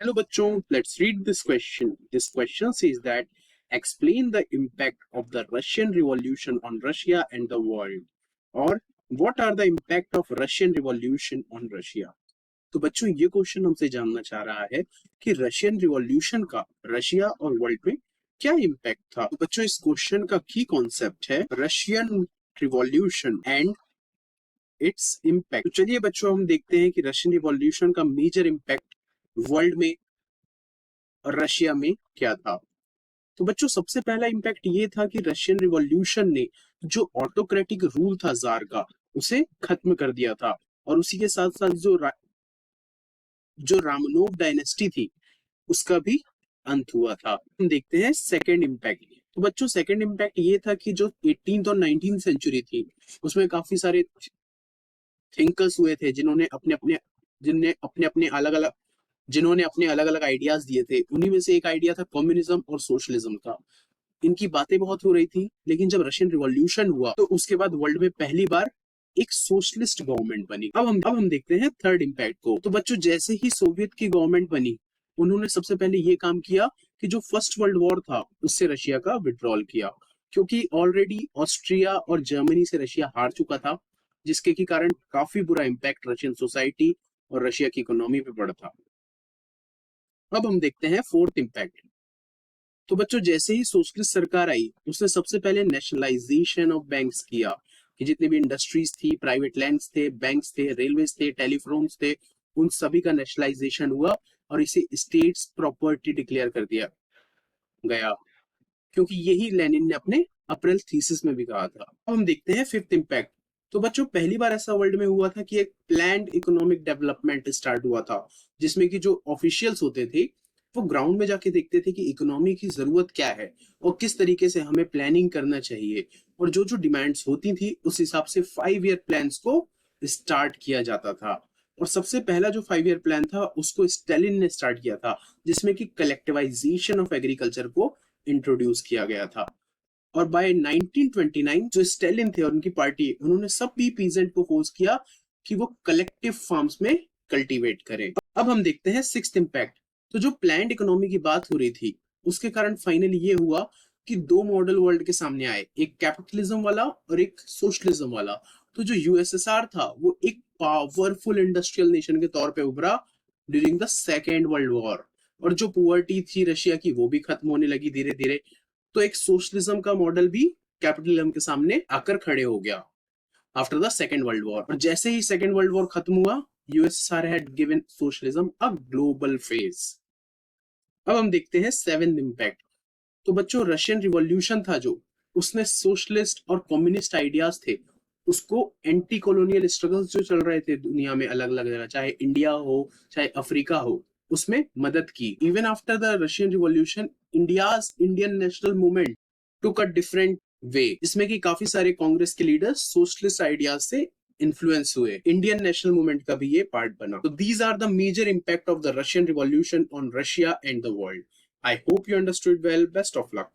Hello bachcho, let's read this question. This question says that explain the impact of the Russian Revolution on Russia and the world, or what are the impact of Russian Revolution on Russia. तो बच्चों ये question हमसे जानना चाह रहा है कि Russian revolution का रशिया और वर्ल्ड में क्या इम्पैक्ट था। तो बच्चों इस क्वेश्चन का की कॉन्सेप्ट है Russian revolution and its impact. तो चलिए बच्चों हम देखते हैं कि रशियन रिवॉल्यूशन का मेजर इम्पैक्ट वर्ल्ड में और रशिया में क्या था। तो बच्चों सबसे पहला इम्पैक्ट ये था कि रशियन रिवॉल्यूशन ने जो ऑटोक्रेटिक रूल था जार का उसे खत्म कर दिया था, और उसी के साथ साथ जो रामनोव डायनेस्टी थी उसका भी अंत हुआ था। हम देखते हैं सेकेंड इम्पैक्ट। तो बच्चों सेकेंड इम्पैक्ट ये था कि जो 18th और 19th सेंचुरी थी उसमें काफी सारे थिंकर्स हुए थे जिन्होंने अपने अलग अलग आइडियाज दिए थे। उन्हीं में से एक आइडिया था कम्युनिज्म और सोशलिज्म का। इनकी बातें बहुत हो रही थी, लेकिन जब रशियन रिवॉल्यूशन हुआ तो उसके बाद वर्ल्ड में पहली बार एक सोशलिस्ट गवर्नमेंट बनी। अब हम देखते हैं थर्ड इम्पैक्ट को। तो बच्चों जैसे ही सोवियत की गवर्नमेंट बनी उन्होंने सबसे पहले ये काम किया कि जो फर्स्ट वर्ल्ड वॉर था उससे रशिया का विड्रॉल किया, क्योंकि ऑलरेडी ऑस्ट्रिया और जर्मनी से रशिया हार चुका था, जिसके की कारण काफी बुरा इम्पैक्ट रशियन सोसाइटी और रशिया की इकोनॉमी पे पड़ा था। अब हम देखते हैं फोर्थ इम्पैक्ट। तो बच्चों जैसे ही सोशलिस्ट सरकार आई उसने सबसे पहले नेशनलाइजेशन ऑफ बैंक्स किया, कि जितने भी इंडस्ट्रीज थी, प्राइवेट लैंड्स थे, बैंक्स थे, रेलवेज थे, टेलीफोन्स थे, उन सभी का नेशनलाइजेशन हुआ और इसे स्टेट्स प्रॉपर्टी डिक्लेयर कर दिया गया, क्योंकि यही लेनिन ने अपने अप्रैल थीसिस में भी कहा था। अब हम देखते हैं फिफ्थ इम्पैक्ट। तो बच्चों पहली बार ऐसा वर्ल्ड में हुआ था कि एक प्लान्ड इकोनॉमिक डेवलपमेंट स्टार्ट हुआ था, जिसमें कि जो ऑफिशियल्स होते थे वो ग्राउंड में जाके देखते थे कि इकोनॉमी की जरूरत क्या है और किस तरीके से हमें प्लानिंग करना चाहिए, और जो जो डिमांड्स होती थी उस हिसाब से 5 ईयर प्लान्स को स्टार्ट किया जाता था। और सबसे पहला जो 5 ईयर प्लान था उसको स्टेलिन ने स्टार्ट किया था, जिसमें कि कलेक्टिवाइजेशन ऑफ एग्रीकल्चर को इंट्रोड्यूस किया गया था। और बाय 1929 जो स्टेलिन थे और उनकी पार्टी, उन्होंने सब भी पीजेंट को फोर्स किया कि वो कलेक्टिव फार्म्स में कल्टीवेट करें। अब हम देखते हैं सिक्स्थ इम्पैक्ट। तो जो प्लान्ड इकोनॉमी की बात हो रही थी उसके कारण फाइनली ये हुआ कि दो मॉडल वर्ल्ड के सामने आए, एक कैपिटलिज्म वाला और एक सोशलिज्म वाला। तो जो यूएसएसआर था वो एक पावरफुल इंडस्ट्रियल नेशन के तौर पे उभरा during the second world war, और जो पुअर्टी थी रशिया की वो भी खत्म होने लगी धीरे धीरे। तो एक सोशलिज्म का मॉडल भी कैपिटलिज्म के सामने आकर खड़े हो गया after the second world war. और जैसे ही सेकेंड वर्ल्ड वॉर खत्म हुआ USSR had given socialism a global face. अब हम देखते हैं सेवेंथ इम्पैक्ट। तो बच्चों रशियन रिवॉल्यूशन था जो, उसने सोशलिस्ट और कम्युनिस्ट आइडियाज थे उसको एंटी कॉलोनियल स्ट्रगल्स जो चल रहे थे दुनिया में अलग अलग जगह, चाहे इंडिया हो चाहे अफ्रीका हो, उसमें मदद की। Even after the Russian revolution India's Indian national movement took a different way, जिसमें कि काफी सारे कांग्रेस के लीडर्स सोशलिस्ट आइडियाज से इन्फ्लुएंस हुए। इंडियन नेशनल मूवमेंट का भी ये पार्ट बना। तो these are the major impact of the Russian revolution on Russia and the world. I hope you understood well. Best of luck.